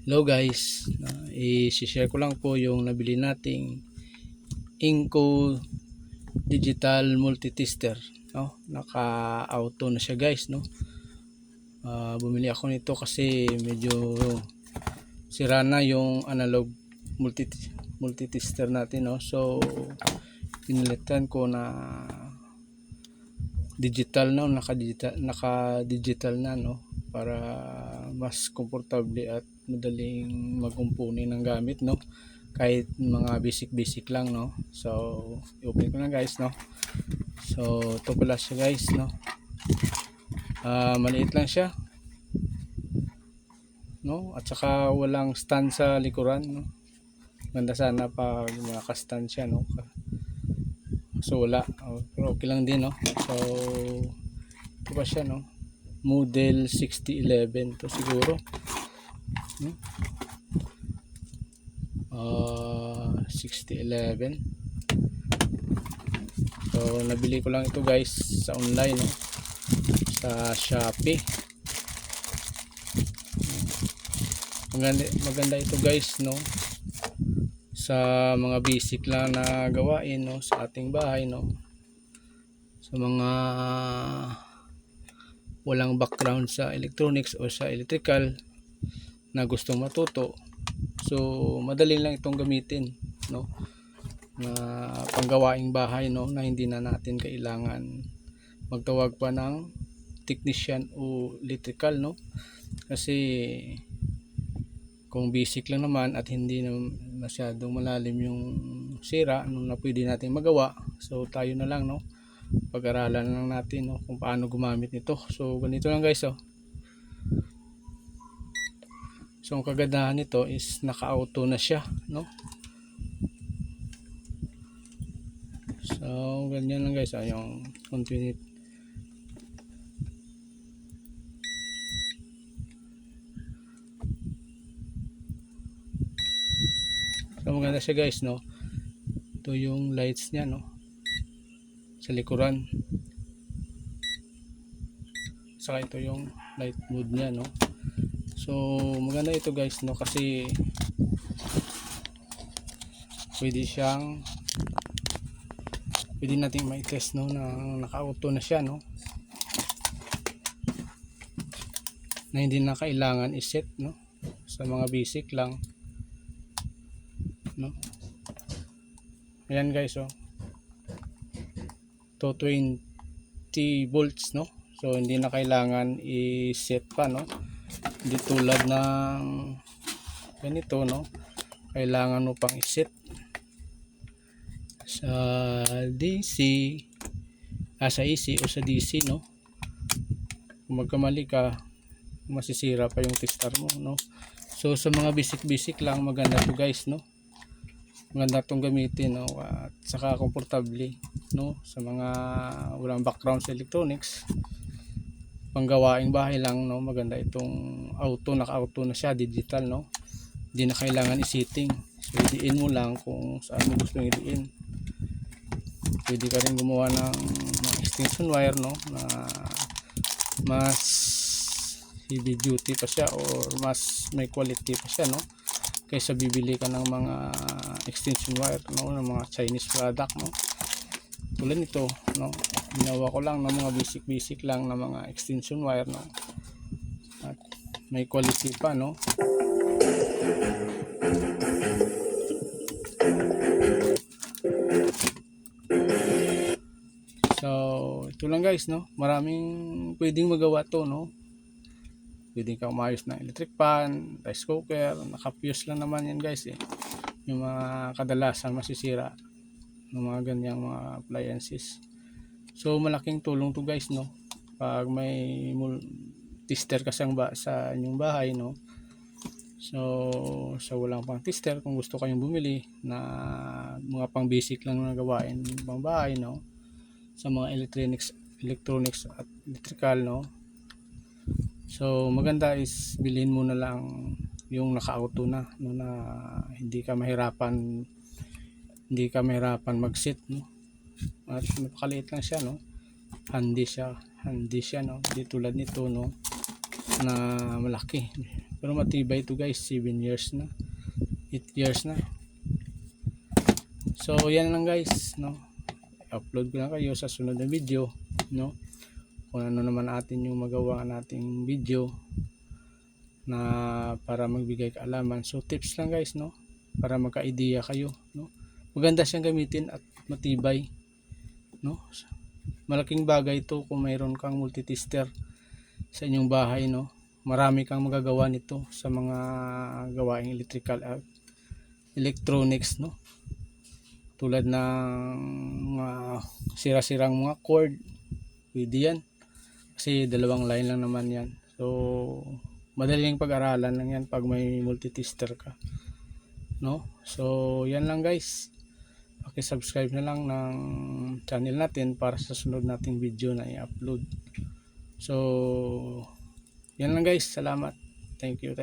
Hello guys, i-share ko lang po yung nabili nating Inco Digital Multitester, no? Naka-auto na siya guys, no? Bumili ako nito kasi medyo sira na yung analog multitester natin, no? So pinilitan ko na digital, no? Naka-digital na, no? Para mas komportable at madaling mag-umpuni ng gamit, no? Kahit mga basic lang, no? So i-open ko na guys, no? So ito pala siya guys, no? Maliit lang siya, no? At saka walang stand sa likuran, no? Ganda sana pag naka-stand siya, no? So wala, pero okay lang din, no? So ito pa siya, no? Model 6011 to siguro, no? 6011. So nabili ko lang ito guys sa online, no? Sa Shopee. Maganda ito guys, no? Sa mga basic lang na gawain, no? Sa ating bahay, no? Sa mga walang background sa electronics o sa electrical na gustong matuto, so madali lang itong gamitin, no? Na panggawaing bahay, no? Na hindi na natin kailangan magtawag pa ng technician o electrical, no? Kasi kung basic lang naman at hindi na masyadong malalim yung sira, ano na pwede natin magawa, so tayo na lang, no? Pag-aralan lang natin, no? Kung paano gumamit nito. So ganito lang guys, oh. So ang kagandahan nito is naka-auto na siya, no? So ganyan lang guys, yung continue. So maganda siya guys, no? Ito yung lights niya, no? Sa likuran. Saka ito yung light mode niya, no? So maganda ito guys, no? Kasi pwede nating mai-test, no? Na naka-auto na siya, no? Na hindi na kailangan i-set, no? Sa mga basic lang, no? Ayan guys, oh. 220 volts, no? So hindi na kailangan i-set pa, no? Hindi tulad ng ganito, no? Kailangan mo pang i-set sa DC, sa AC o sa DC, no? Kung magkamali ka, masisira pa yung tester mo, no? So sa mga basic lang, maganda to guys, no? Maganda tong gamitin, no? At saka komportable, no? Sa mga walang background sa electronics, panggawaing bahay lang, no? Maganda itong naka-auto na siya, digital, no? Hindi na kailangan i-setting. So i-diin mo lang kung saan mo gusto i-diin. Pwede ka rin gumawa ng extension wire, no? Na mas heavy duty pa siya or mas may quality pa siya, no? Kaysa bibili ka ng mga extension wire, no? Ng mga Chinese product, no? Tulad nito, no? Ginawa ko lang ng mga basic lang na mga extension wire, no? At may quality pa, no? So ito lang guys, no? Maraming pwedeng magawa to, no? Pwede kang umayos ng electric pan, rice cooker, naka-fuse lang naman yan guys, eh. Yung mga kadalasan masisira ng mga ganyang mga appliances. So malaking tulong to guys, no? Pag may tester ka sa inyong bahay, no? So sa walang pang tester, kung gusto kayong bumili na mga pang basic lang na gawain pang bahay, no? Sa mga electronics at electrical, no? So maganda is bilhin mo na lang yung naka-auto na, no? Na hindi ka mahirapan mag-set, no? At napakaliit lang siya, no? Handy siya, no? Hindi tulad nito, no? Na malaki. Pero matibay ito guys, 7 years na, 8 years na. So yan lang guys, no, upload ko lang kayo sa sunod na video, no, kung ano naman natin yung magawa nating video na para magbigay kaalaman. So tips lang guys, no, para magka-idea kayo, no. Maganda siyang gamitin at matibay, no. Malaking bagay ito kung mayroon kang multi-tester sa inyong bahay, no. Marami kang magagawa nito sa mga gawaing electrical at electronics, no. Tulad ng mga sira-sirang mga cord, pwede yan. Kasi dalawang line lang naman yan. So, madaling pag-aralan lang yan pag may multi-tester ka, no? So, yan lang guys. Paki-subscribe na lang ng channel natin para sa sunod nating video na i-upload. So, yan lang guys. Salamat. Thank you.